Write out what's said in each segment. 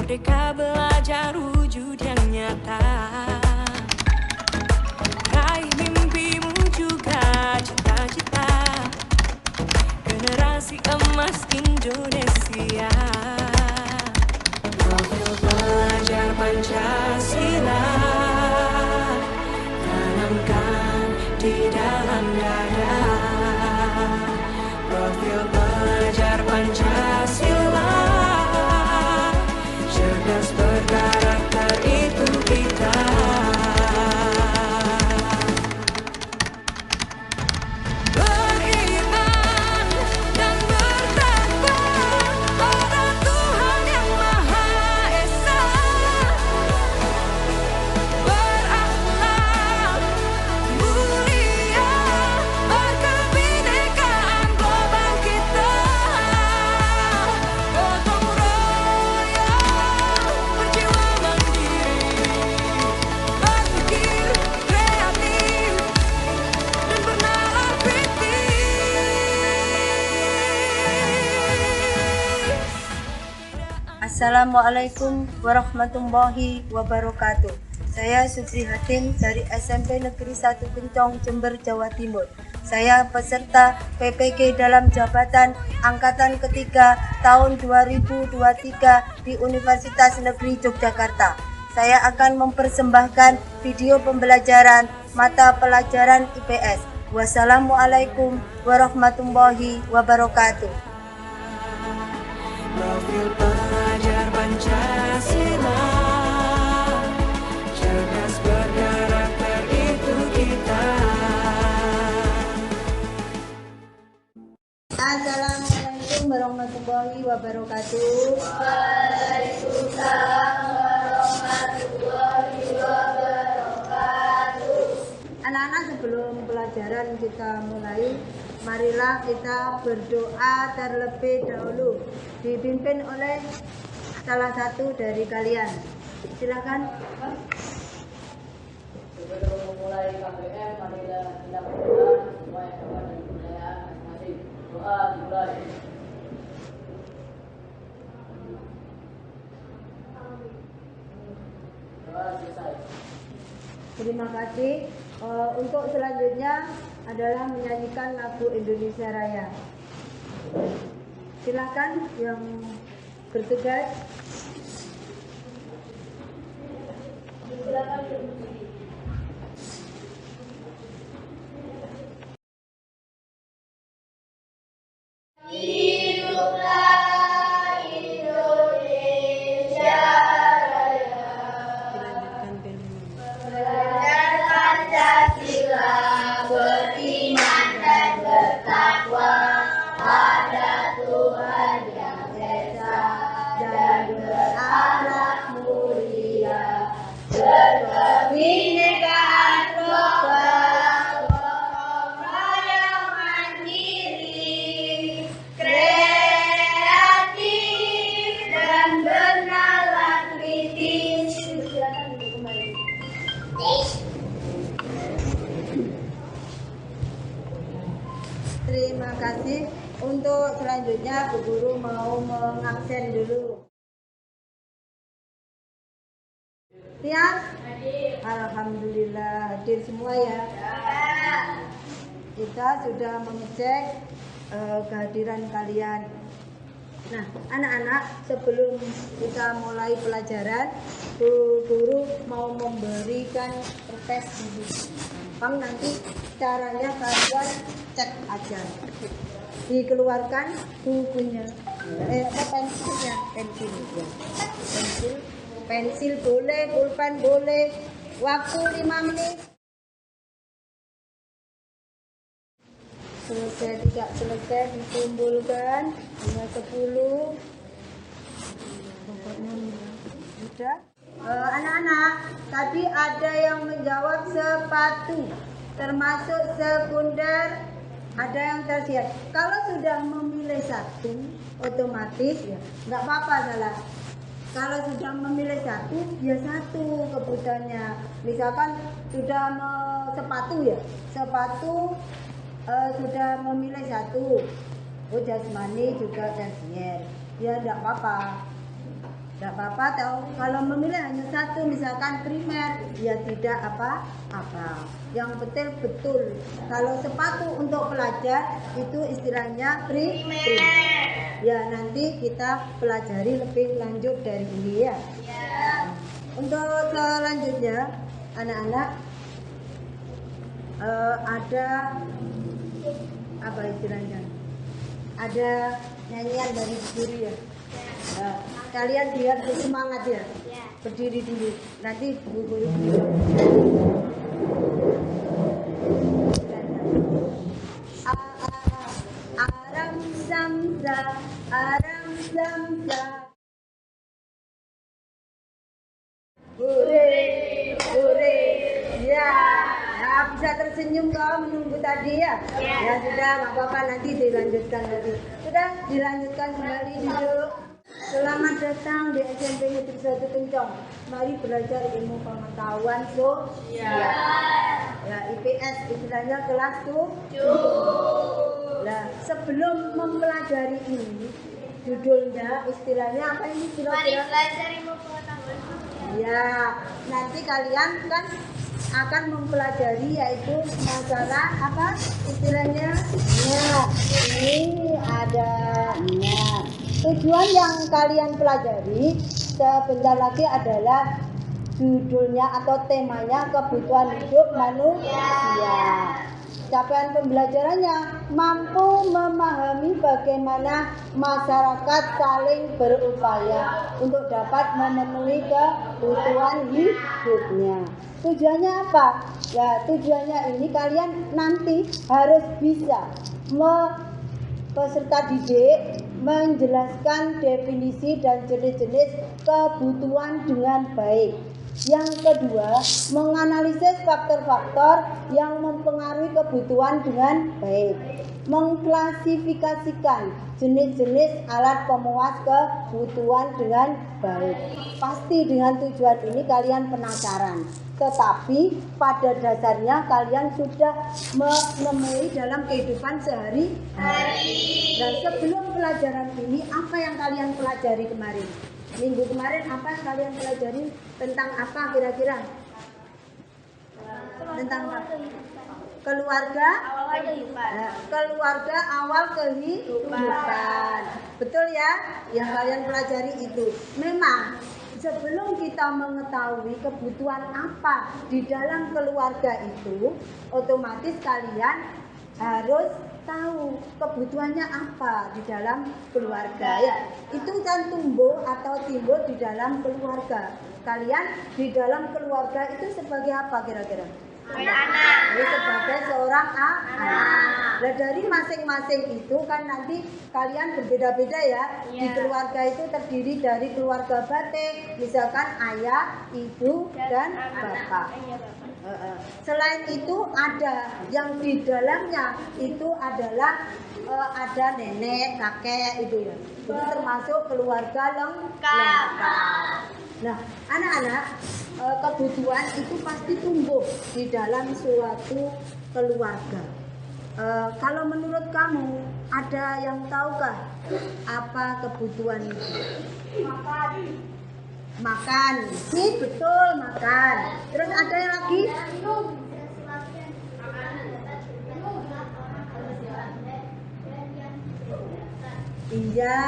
Merdeka belajar wujud yang nyata. Raih mimpimu juga cita-cita. Generasi emas Indonesia. Profil pelajar Pancasila tanamkan di dalam dada. Profil pelajar Pancasila, cerdas berkarakter itu kita. Beriman dan bertakwa pada Tuhan yang Maha Esa. Berakhlak mulia, berkebinekaan global kita. Gotong royong, berjiwa mandiri, berpikir kreatif dan bernalar kritis. Assalamualaikum warahmatullahi wabarakatuh. Saya Supri Hatim dari SMP Negeri 1 Kencong, Jember, Jawa Timur. Saya peserta PPG dalam jabatan Angkatan Ketiga tahun 2023 di Universitas Negeri Yogyakarta. Saya akan mempersembahkan video pembelajaran mata pelajaran IPS. Wassalamualaikum warahmatullahi wabarakatuh. Profil pelajar Pancasila, cerdas berkarakter itu kita. Assalamualaikum warahmatullahi wabarakatuh. Anak-anak, sebelum pelajaran kita mulai, marilah kita berdoa terlebih dahulu, dipimpin oleh salah satu dari kalian. Silakan. Sebelum memulai KBM, marilah kita berdoa supaya dapat dan kepercayaan masing-masing. Doa dimulai. Doa selesai. Terima kasih. Untuk selanjutnya adalah menyanyikan lagu Indonesia Raya. Silakan yang bertugas. Silakan bermusik. Kebinekaan global, gotong royong mandiri, kreatif dan bernalar kritis. Terima kasih. Untuk selanjutnya Bu Guru mau mengabsen dulu. Siap? Alhamdulillah hadir semua ya. Kita sudah mengecek kehadiran kalian. Nah, anak-anak, sebelum kita mulai pelajaran, Bu Guru mau memberikan tes dulu. Gampang, nanti caranya kalian cek aja. Dikeluarkan bukunya, pensilnya, pensil boleh, pulpen boleh. Waktu 5 menit. Selesai tidak selesai dikumpulkan hanya 10. Pokoknya sudah. Anak-anak, tadi ada yang menjawab sepatu, termasuk sekunder, ada yang tersier. Kalau sudah memilih satu, otomatis ya nggak apa-apa salah. Kalau sudah memilih satu, ya satu kebutuhannya. Misalkan sudah sepatu ya, sepatu sudah memilih satu. Oh, jasmani juga tersier. Ya tidak apa-apa. Tidak apa-apa, tahu kalau memilih hanya satu, misalkan primer, ya tidak apa-apa. Yang betul. Kalau sepatu untuk pelajar itu istilahnya primer. Ya nanti kita pelajari lebih lanjut dari ini ya. Untuk selanjutnya, anak-anak ada apa istilahnya? Ada nyanyian dari guru ya. Nah, kalian biar bersemangat ya. Berdiri dulu. Nanti guru aram samsa hore ya. Nah, bisa tersenyum kau menunggu tadi ya. Ya sudah, nggak apa-apa, nanti dilanjutkan lagi. Sudah dilanjutkan kembali dulu. Selamat datang di SMP Negeri 1 Kencong. Mari belajar ilmu pengetahuan sosial. Ya, IPS istilahnya kelas 7. Nah, sebelum mempelajari ini, judulnya istilahnya apa ini kira-kira? Belajar ilmu pengetahuan sosial. Ya, nanti kalian kan akan mempelajari yaitu masalah apa istilahnya? Nah, ini ada tujuan yang kalian pelajari sebentar lagi adalah judulnya atau temanya kebutuhan hidup manusia. Capaian pembelajarannya mampu memahami bagaimana masyarakat saling berupaya untuk dapat memenuhi kebutuhan hidupnya. Tujuannya apa? Ya, tujuannya ini kalian nanti harus bisa peserta didik menjelaskan definisi dan jenis-jenis kebutuhan dengan baik. Yang kedua, menganalisis faktor-faktor yang mempengaruhi kebutuhan dengan baik. Mengklasifikasikan jenis-jenis alat pemuas kebutuhan dengan baik. Pasti dengan tujuan ini kalian penasaran. Tetapi pada dasarnya kalian sudah menemui dalam kehidupan sehari-hari. Dan sebelum pelajaran ini, apa yang kalian pelajari kemarin? Minggu kemarin apa yang kalian pelajari? Tentang apa kira-kira? Tentang apa? Keluarga keluarga awal kehidupan. Betul ya? Yang kalian pelajari itu. Memang sebelum kita mengetahui kebutuhan apa di dalam keluarga itu, otomatis kalian harus tahu kebutuhannya apa di dalam keluarga ya. Itu kan tumbuh atau timbul di dalam keluarga. Kalian di dalam keluarga itu sebagai apa kira-kira? Anak. Jadi sebagai seorang anak. Nah, dari masing-masing itu kan nanti kalian berbeda-beda ya. Di keluarga itu terdiri dari keluarga batik, misalkan ayah, ibu, dan bapak. Selain itu ada yang di dalamnya itu adalah ada nenek, kakek itu ya. Itu termasuk keluarga lengkap. Nah, anak-anak, kebutuhan itu pasti tumbuh di dalam suatu keluarga. Kalau menurut kamu ada yang tahukah apa kebutuhan itu? Makan, sih betul makan. Terus ada yang lagi? Iya,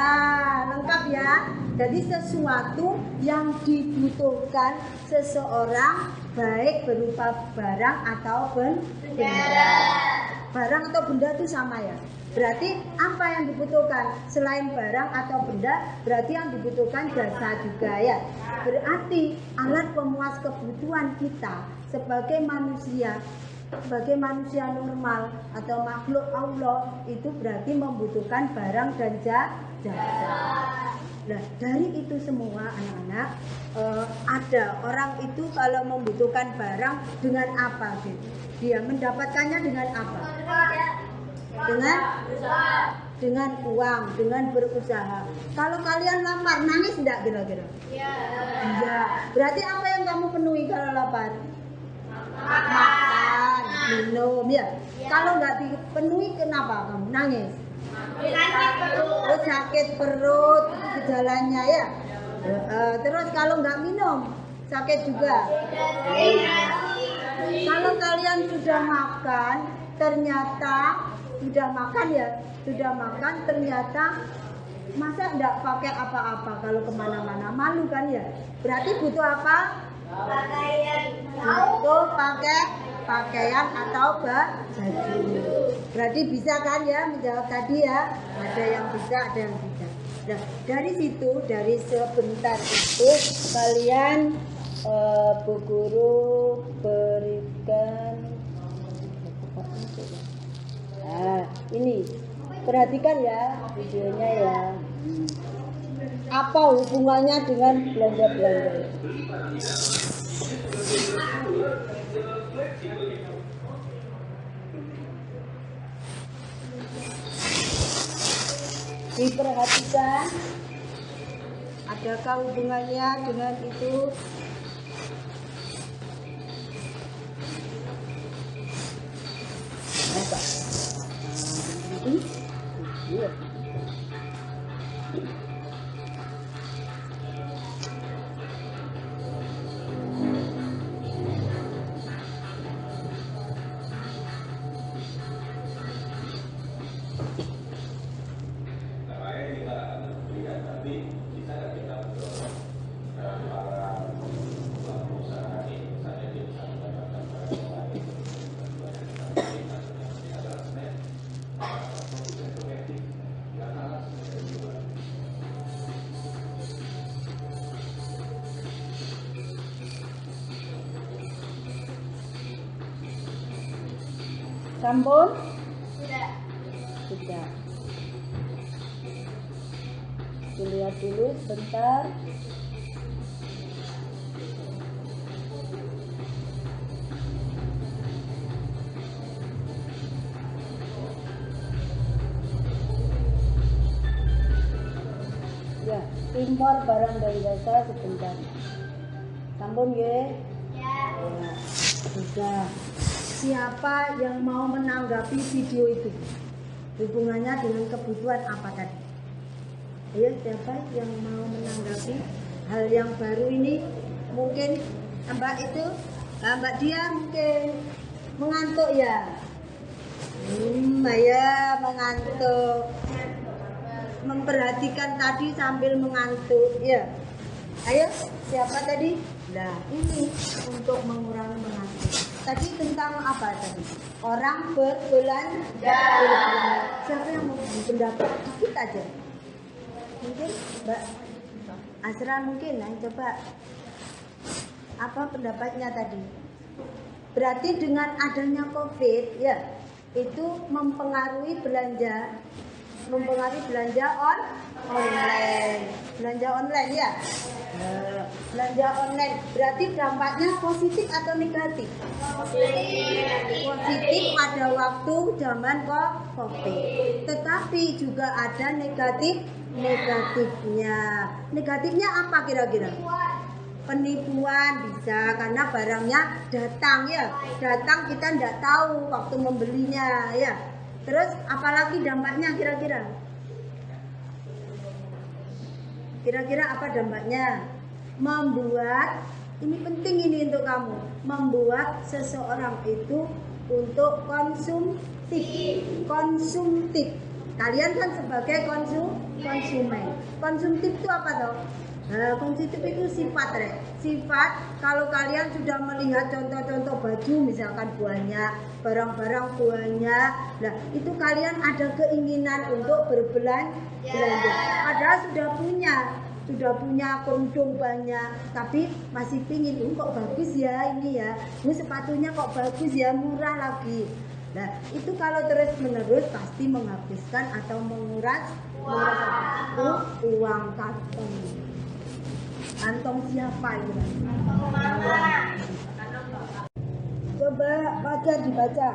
lengkap ya. Jadi sesuatu yang dibutuhkan seseorang baik berupa barang atau benda. Barang atau benda itu sama ya. Berarti apa yang dibutuhkan selain barang atau benda? Berarti yang dibutuhkan jasa juga ya. Berarti alat pemuas kebutuhan kita sebagai manusia normal atau makhluk Allah itu berarti membutuhkan barang dan jasa. Nah, dari itu semua anak-anak, ada orang itu kalau membutuhkan barang dengan apa gitu? Dia mendapatkannya dengan apa? Dengan uang, dengan berusaha. Kalau kalian lapar, nangis enggak kira-kira? Iya. Berarti apa yang kamu penuhi kalau lapar? Makan, minum ya. Kalau nggak dipenuhi kenapa kamu nangis? Sakit perut itu gejalanya ya. Terus kalau nggak minum sakit juga. Kalau kalian sudah makan, ternyata sudah makan ternyata masa nggak pakai apa-apa kalau kemana-mana, malu kan ya? Berarti butuh apa? Butuh pakai pakaian atau baju. Berarti bisa kan ya menjawab tadi ya? Ada yang bisa, ada yang tidak. Nah, dari situ, dari sebentar itu kalian Bu Guru berikan. Nah, ini perhatikan ya videonya ya. Apa hubungannya dengan belanja-belanja? Diperhatikan, adakah hubungannya dengan itu? Apa? Iya. Sampun? Sudah. Dilihat dulu sebentar. Ya, impor barang dan jasa sebentar. Sampun ya? Ya. Sudah. Siapa yang mau menanggapi video itu? Hubungannya dengan kebutuhan apa tadi? Ayo, siapa yang mau menanggapi hal yang baru ini? Mungkin Mbak itu, Mbak Dia mungkin mengantuk ya? Ya mengantuk. Memperhatikan tadi sambil mengantuk ya. Ayo, siapa tadi? Nah, ini untuk mengurangi mengantuk. Tadi tentang apa tadi? Orang berbelanja. Siapa yang mau pendapat dikit aja? Mungkin Mbak Azra mungkin, nah coba apa pendapatnya tadi? Berarti dengan adanya COVID ya, itu mempengaruhi belanja online. Belanja online ya. Belanja online berarti dampaknya positif atau negatif? Positif pada waktu zaman COVID. Tetapi juga ada negatifnya. Negatifnya apa kira-kira? Penipuan bisa karena barangnya datang ya. Datang kita tidak tahu waktu membelinya ya. Terus apalagi dampaknya kira-kira? Kira-kira apa dampaknya? Membuat, ini penting ini untuk kamu, membuat seseorang itu untuk konsumtif. Kalian kan sebagai konsumen. Konsumtif itu apa toh? Konsumtif itu sifat kalau kalian sudah melihat contoh-contoh baju misalkan banyak, barang-barang banyak, nah itu kalian ada keinginan untuk berbelanja. Padahal sudah punya kerudung banyak, tapi masih pingin, kok bagus ya ini ya, ini sepatunya kok bagus ya, murah lagi. Nah itu kalau terus menerus pasti menghabiskan atau menguras uang kantong. Kantong siapa itu? Coba Fajar dibaca.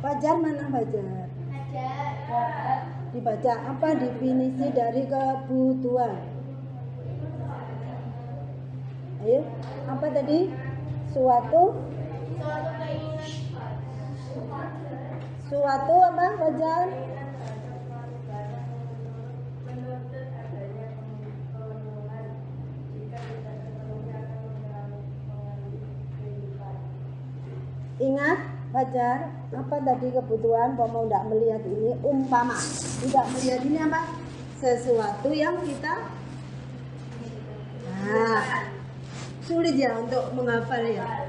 Fajar mana Fajar? Dibaca apa definisi dari kebutuhan? Ayo, apa tadi? Suatu apa Fajar? Ingat, Fajar, apa tadi kebutuhan? Kok mau tidak melihat ini? Umpama, tidak melihat ini apa? Sesuatu yang kita sulit ya untuk menghafal ya.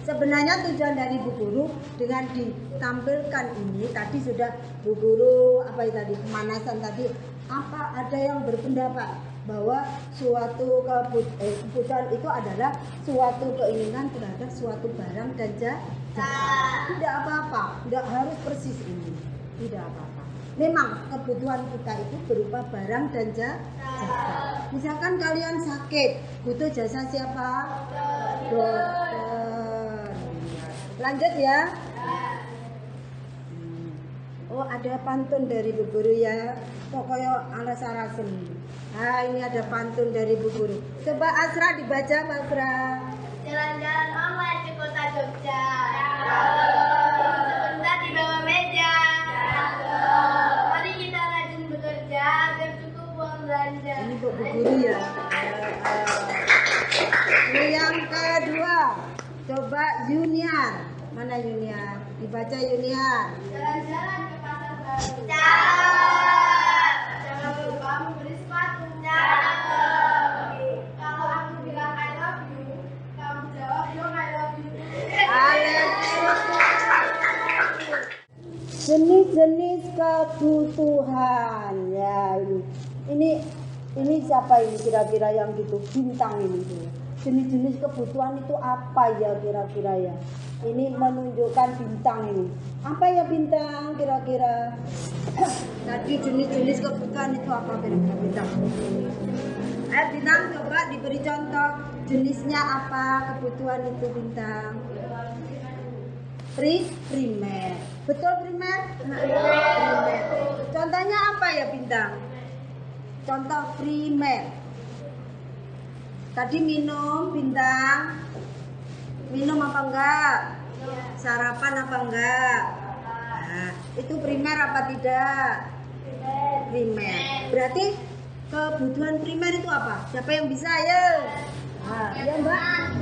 Sebenarnya tujuan dari Bu Guru dengan ditampilkan ini tadi sudah Bu Guru apa tadi pemanasan tadi, apa ada yang berpendapat bahwa suatu kebutuhan itu adalah suatu keinginan terhadap suatu barang dan jasa. Tidak apa-apa, tidak harus persis ini, tidak apa-apa. Memang kebutuhan kita itu berupa barang dan jasa. Misalkan kalian sakit, butuh jasa siapa? Dokter. Lanjut ya. Oh, ada pantun dari Bu Guru ya. Pokoknya ala sarasen. Nah, ini ada pantun dari Bu Guru. Coba Asra dibaca, Asra. Jalan-jalan online ke kota Jogja. Sebentar di bawah meja. Mari kita rajin bekerja agar cukup uang belanja. Ini Bu Guru ya. Ini yang kedua. Coba Yuniar. Mana Yuniar? Dibaca Yuniar. Jalan-jalan ke pasar baru. Jangan lupa membeli sepatu. Kalau aku bilang I love you, kamu jawab dong I love you. Jenis-jenis kebutuhan ya. Ini siapa ini kira-kira yang gitu bintang ini tuh. Jenis-jenis kebutuhan itu apa ya kira-kira ya? Ini menunjukkan bintang ini. Apa ya bintang kira-kira? Tadi jenis-jenis kebutuhan itu apa kira-kira bintang? Bintang coba diberi contoh jenisnya apa kebutuhan itu bintang? Primer. Betul primer? Primer. Contohnya apa ya bintang? Contoh primer. Tadi minum bintang. Minum apa enggak? Sarapan apa enggak? Nah, itu primer apa tidak? Primer. Berarti kebutuhan primer itu apa? Siapa yang bisa ya? Ya Mbak.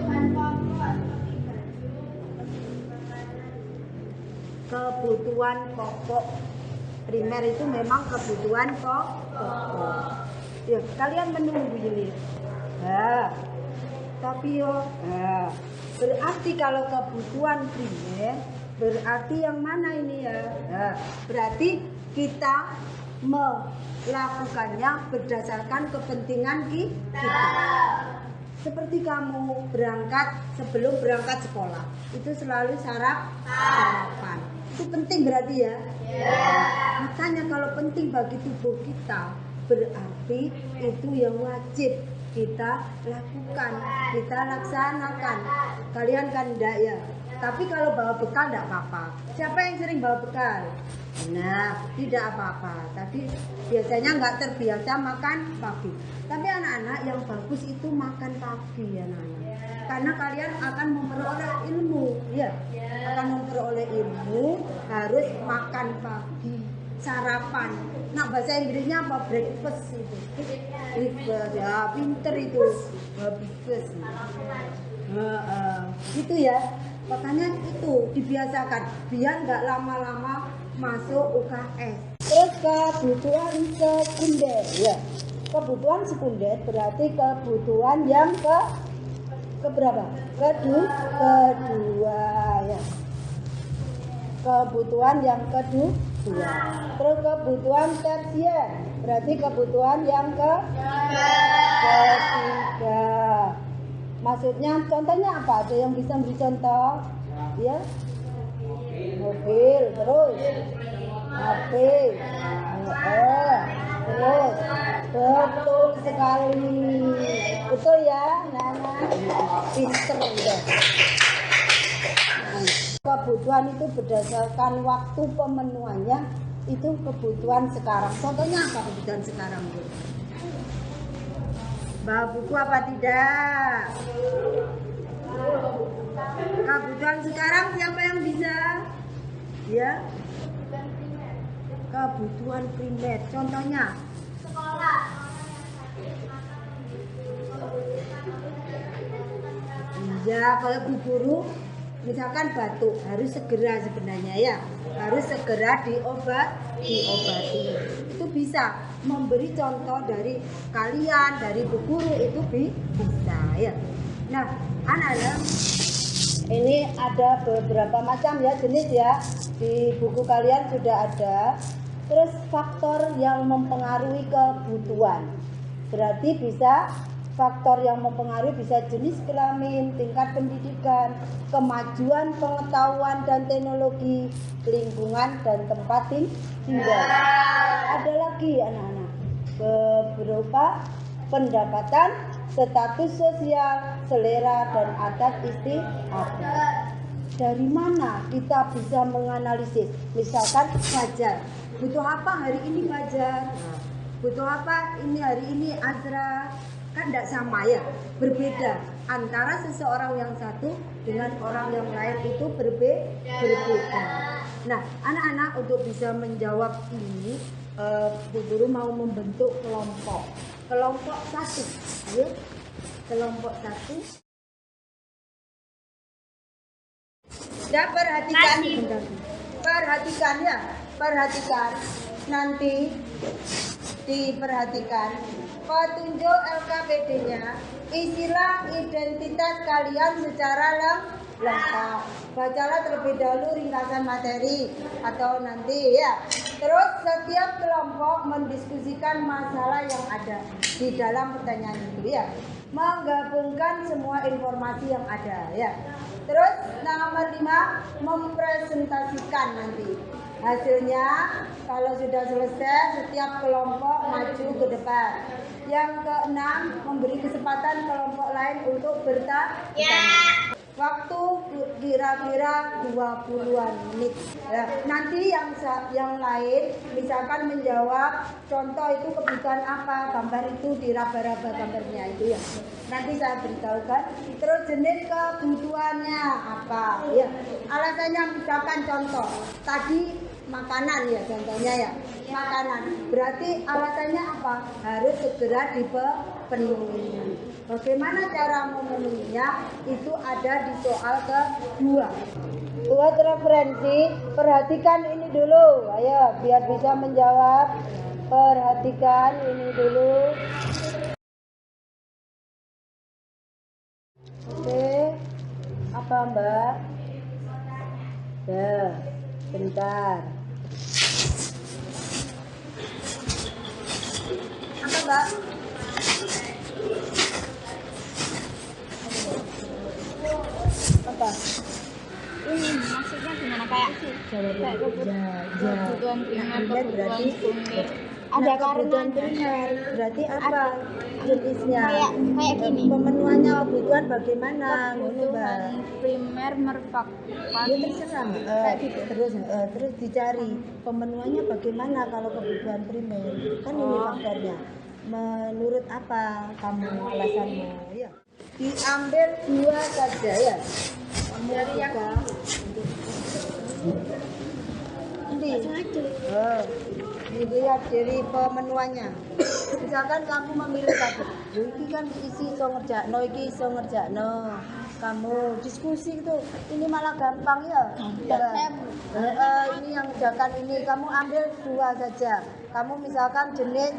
Kebutuhan pokok primer itu memang kebutuhan pokok. Ya, kalian menunggu ini. Tapi berarti kalau kebutuhan primer berarti yang mana ini ya? Berarti kita melakukannya berdasarkan kepentingan kita. Seperti kamu sebelum berangkat sekolah itu selalu sarapan. Itu penting berarti ya? Makanya kalau penting bagi tubuh kita berarti itu yang wajib kita lakukan, kita laksanakan. Kalian kan enggak ya? Tapi kalau bawa bekal enggak apa-apa. Siapa yang sering bawa bekal? Nah, tidak apa-apa. Tapi biasanya enggak terbiasa makan pagi. Tapi anak-anak yang bagus itu makan pagi ya anak-anak. Karena kalian akan memperoleh ilmu, ya. Akan memperoleh ilmu harus makan pagi, sarapan. Nah, bahasa Inggrisnya apa? Breakfast itu. Breakfast, ya pinter itu. Breakfast. Itu ya. Makanya itu dibiasakan biar nggak lama-lama masuk UKS. Terus kebutuhan sekunder, ya. Kebutuhan sekunder berarti kebutuhan yang keberapa? Kedua ya. Kebutuhan yang kedua. Terus kebutuhan tersier berarti kebutuhan yang ketiga. Maksudnya contohnya apa? Ada yang bisa beri contoh? Ya. Mobil, terus HP. Terus betul sekali. Betul ya, Nana? Pinter udah. Kebutuhan itu berdasarkan waktu pemenuhannya itu kebutuhan sekarang. Contohnya apa kebutuhan sekarang, Bu? Bawa buku apa tidak? Kebutuhan sekarang siapa yang bisa? Ya. Kebutuhan primer. Contohnya? Sekolah. Ya, kalau Bu Guru misalkan batuk harus segera sebenarnya ya, harus segera diobati. Itu bisa memberi contoh dari kalian, dari bu guru itu bisa ya. Nah, anak-anak, ini ada beberapa macam ya jenis ya, di buku kalian sudah ada. Terus faktor yang mempengaruhi kebutuhan, berarti bisa faktor yang mempengaruhi bisa jenis kelamin, tingkat pendidikan, kemajuan pengetahuan dan teknologi, lingkungan dan tempat tinggal. Ada lagi anak-anak, berupa pendapatan, status sosial, selera dan adat istiadat. Dari mana kita bisa menganalisis? Misalkan Fajar, butuh apa hari ini Fajar? Butuh apa ini hari ini Azra? Kan tidak sama ya, berbeda antara seseorang yang satu dengan orang yang lain itu berbeda. Nah, anak-anak untuk bisa menjawab ini, Bu Guru mau membentuk kelompok satu, ya. Kelompok satu. Ya, perhatikan ya, nanti diperhatikan petunjuk LKPD-nya, isilah identitas kalian secara lengkap. Bacalah terlebih dahulu ringkasan materi atau nanti ya. Terus setiap kelompok mendiskusikan masalah yang ada di dalam pertanyaan itu ya. Menggabungkan semua informasi yang ada ya. Terus nomor 5, mempresentasikan nanti hasilnya. Kalau sudah selesai, setiap kelompok maju ke depan. Yang ke-6, memberi kesempatan kelompok lain untuk bertanya. Waktu kira-kira 20-an menit. Ya, nanti yang lain misalkan menjawab contoh itu kebutuhan apa, gambar itu diraba-raba gambarnya itu ya. Nanti saya beritahukan. Terus jenis kebutuhannya apa ya. Alasannya misalkan contoh tadi makanan ya, contohnya ya makanan, berarti alasannya apa, harus segera dipenuhi. Bagaimana cara memenuhinya itu ada di soal kedua. Buat referensi, perhatikan ini dulu, ayo biar bisa menjawab. Perhatikan ini dulu. Oke, apa Mbak? Ya, bentar. Apa Mbak? Apa? Ini maksudnya gimana, kayak kebutuhan primer, kebutuhan sekunder. Ada kebutuhan karena primer berarti apa jenisnya? Kayak gini. Pemenuhannya kebutuhan bagaimana? Kebutuhan primer merupakan Ya terserah. Terus dicari pemenuhannya bagaimana kalau kebutuhan primer. Kan ini faktornya. Menurut apa kamu alasanmu? Ya. Diambil 2 saja ya. Kamu juga. Ini dilihat dari pemenuhannya. Misalkan kamu memilih tadi, iki kan isi iso ngerjakno, iki iso ngerjakno. Kamu diskusi itu, ini malah gampang ya. Ini yang jakan ini, kamu ambil 2 saja. Kamu misalkan jenis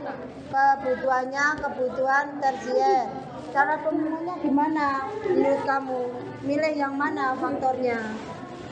kebutuhannya kebutuhan tersier. Cara pemenuhannya gimana? Menurut kamu, milih yang mana faktornya?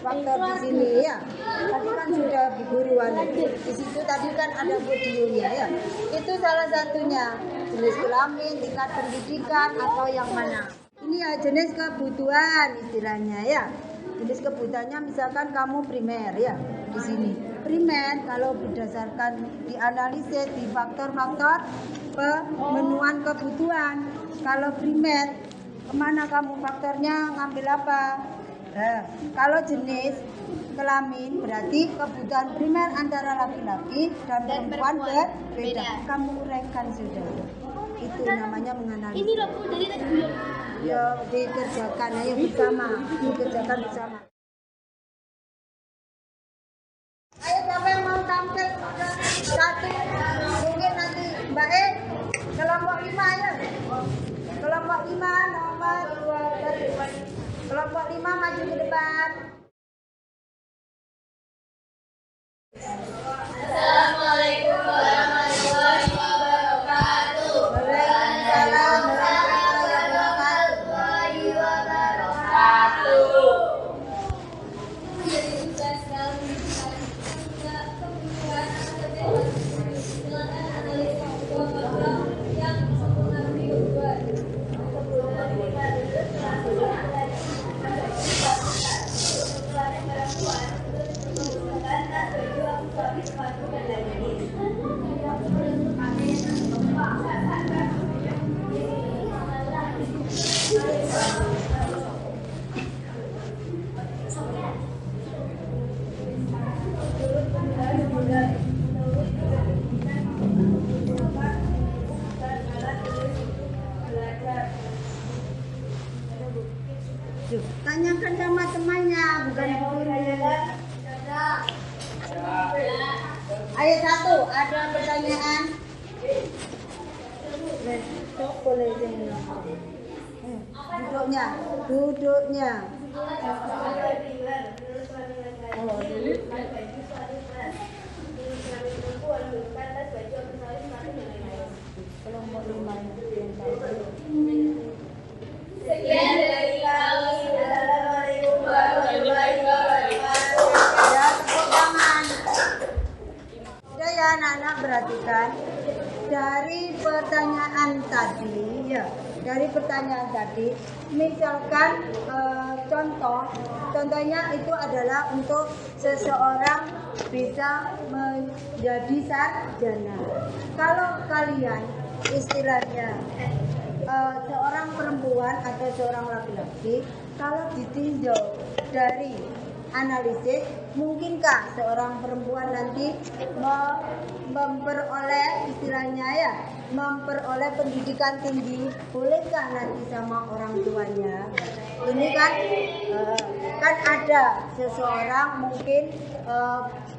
Faktor di sini ya. Tadi kan sudah buruan. Di situ tadi kan ada videonya ya. Itu salah satunya. Jenis kelamin, tingkat pendidikan atau yang mana? Ini ya jenis kebutuhan istilahnya ya. Jenis kebutuhannya misalkan kamu primer ya. Di sini. Primer kalau berdasarkan dianalisis di faktor-faktor pemenuhan kebutuhan. Kalau primer, kemana kamu faktornya ngambil apa? Kalau jenis kelamin berarti kebutuhan primer antara laki-laki dan perempuan berbeda. Kamu uraikan sudah. Itu namanya menganalisis. ini loh dari tadi. Ya dikerjakan ayo bersama, dikerjakan bersama. Ayo siapa yang mau tampil? 1, mungkin nanti Mbak E, kelompok 5 ya. Kelompok 5 nomor 2. Kelompok 5 5 maju ke depan. Assalamualaikum warahmatullahi wabarakatuh. Waalaikumsalam warahmatullahi wabarakatuh. Tanyakan sama temannya, bukan gurunya. Ayat 1, ada pertanyaan? Besok boleh sini. Duduknya. Oh, kelompok 5 Sekian dari kami. Assalamualaikum warahmatullahi wabarakatuh. ya, tepuk tangan. Sudah ya anak-anak, perhatikan dari pertanyaan tadi, misalkan contohnya itu adalah untuk seseorang bisa menjadi sarjana. Kalau kalian istilahnya seorang perempuan atau seorang laki-laki, kalau ditinjau dari analisis, mungkinkah seorang perempuan nanti memperoleh istilahnya ya, memperoleh pendidikan tinggi? Bolehkah nanti sama orang tuanya? Ini kan ada seseorang mungkin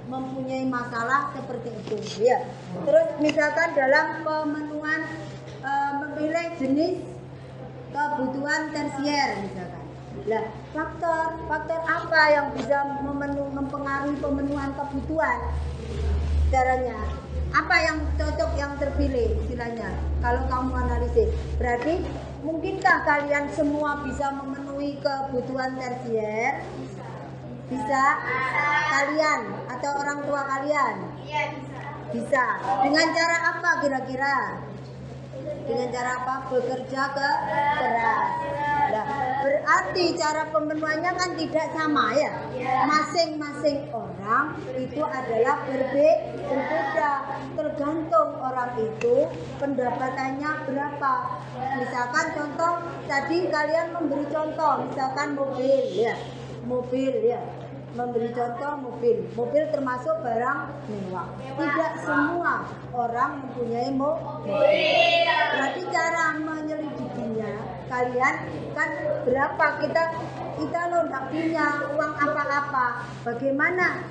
mempunyai masalah seperti itu ya. Terus misalkan dalam pemenuhan memilih jenis kebutuhan tersier misalkan. Lah, faktor apa yang bisa mempengaruhi pemenuhan kebutuhan? Caranya apa yang cocok, yang terpilih istilahnya? Kalau kamu analisis, berarti mungkinkah kalian semua bisa memenuhi kebutuhan tersier? Bisa? Kalian atau orang tua kalian? Iya, bisa. Bisa. Dengan cara apa kira-kira? Dengan cara apa? Bekerja keras. Nah, berarti cara pemenuhannya kan tidak sama ya. Masing-masing orang itu adalah berbeda. Tergantung orang itu pendapatannya berapa. Misalkan contoh tadi kalian memberi contoh, misalkan mobil ya. Memberi contoh mobil termasuk barang mewah. Tidak semua orang mempunyai mobil. Berarti cara menyelidikinya, kalian kan berapa kita loh nggak punya uang apa-apa. Bagaimana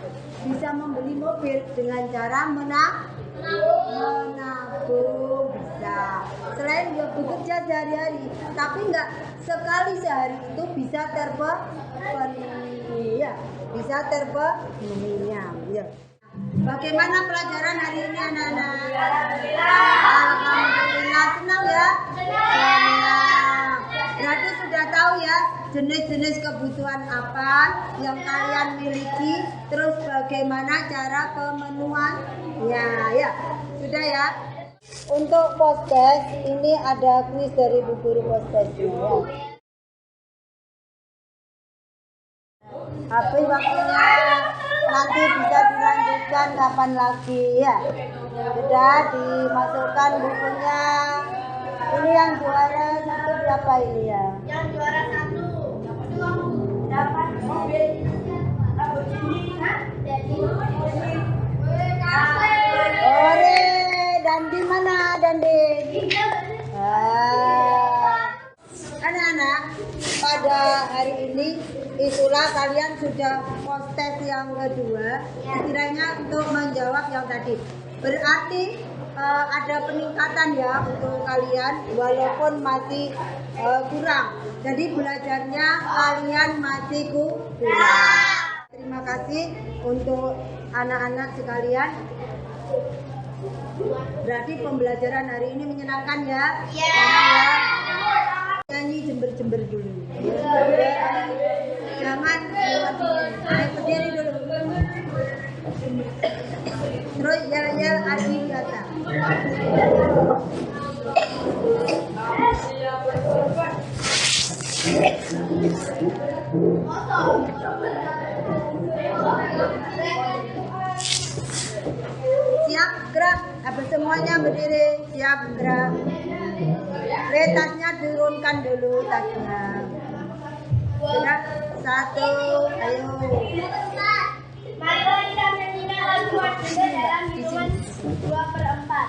bisa membeli mobil? Dengan cara menabung bisa. Selain dia bekerja sehari-hari, tapi nggak sekali sehari itu bisa terpenuhi ya. Bisa terpenuhinya ya. Bagaimana pelajaran hari ini anak-anak? Alhamdulillah, senang ya? Senang. Berarti sudah tahu ya jenis-jenis kebutuhan apa yang kalian miliki, terus bagaimana cara pemenuhannya ya. Sudah ya? Untuk post-test ini ada kuis dari Bu Guru post-testnya ya. Habis waktunya, nanti bisa dilanjutkan kapan lagi ya. Sudah dimasukkan bukunya. Ini yang juara 1 berapa ini ya? Yang juara 1 dapat mobil Lamborghini kan? Ore, Dandi mana Dandi? Anak-anak, pada hari ini itulah kalian sudah post-test yang kedua, istilahnya untuk menjawab yang tadi. Berarti ada peningkatan ya untuk kalian walaupun masih kurang. Jadi belajarnya kalian masih kurang. Terima kasih untuk anak-anak sekalian. Berarti pembelajaran hari ini menyenangkan ya? Iya. Nyanyi jember-jember dulu. Jangan berdiri dulu. Terus yel-yel Adi datang. Siap gerak, habis semuanya berdiri, siap gerak. Tasnya turunkan dulu tasnya. Sudah, 1, ayo. Marilah kita menyanyikan lagu Martinda dalam hitungan 2/4.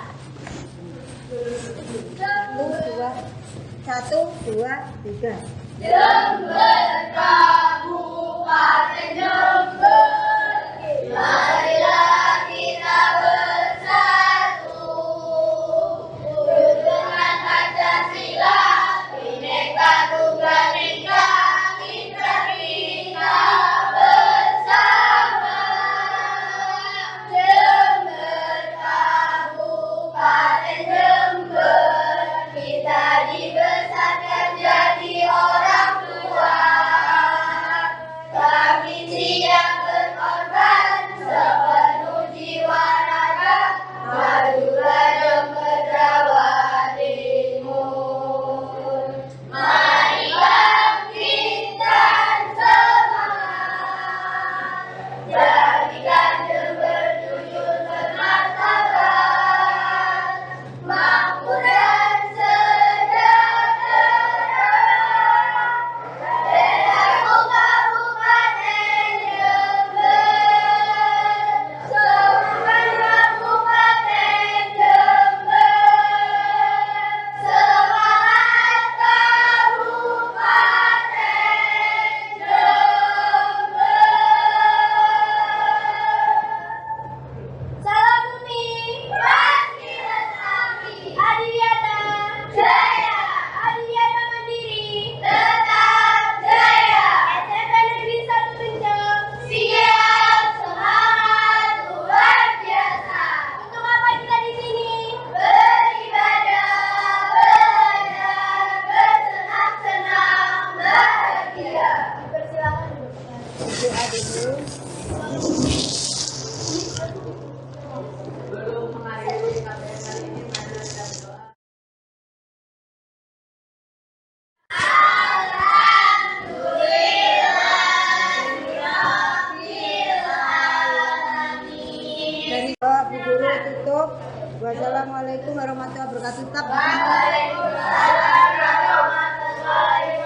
1, 2, 3. Jember Kabupaten Jember, marilah kita bersatu dengan Pancasila, Bhinneka Tunggal Ika, kita bersama. Jember Kabupaten Jember, kita dibesarkan jadi orang tua. Kami siap berkorban sepenuh jiwa raga, majulah Jember Jawa Timur. Mari bangkitkan semangat, jadikan Jember jujur bermartabat, makmur dan sejahtera. Bendera Kabupaten Jember, semangat Kabupaten Jember, semangat Kabupaten Jember. Salam Bumi, Bangkit Lestari, Adiwiyata Jaya, Adiwiyata Mandiri, tetap jaya. SMP Negeri 1 Bencong, siap, semangat, luar biasa. Untuk apa kita di sini? Beribadah, belajar, bersenang-senang, bahagia. Persilakan duduk. Belum mengakhiri KBM kali ini, marilah kita berdoa. Dari Bu Guru tutup. Wassalamualaikum warahmatullahi wabarakatuh. Tetap Waalaikumsalam warahmatullahi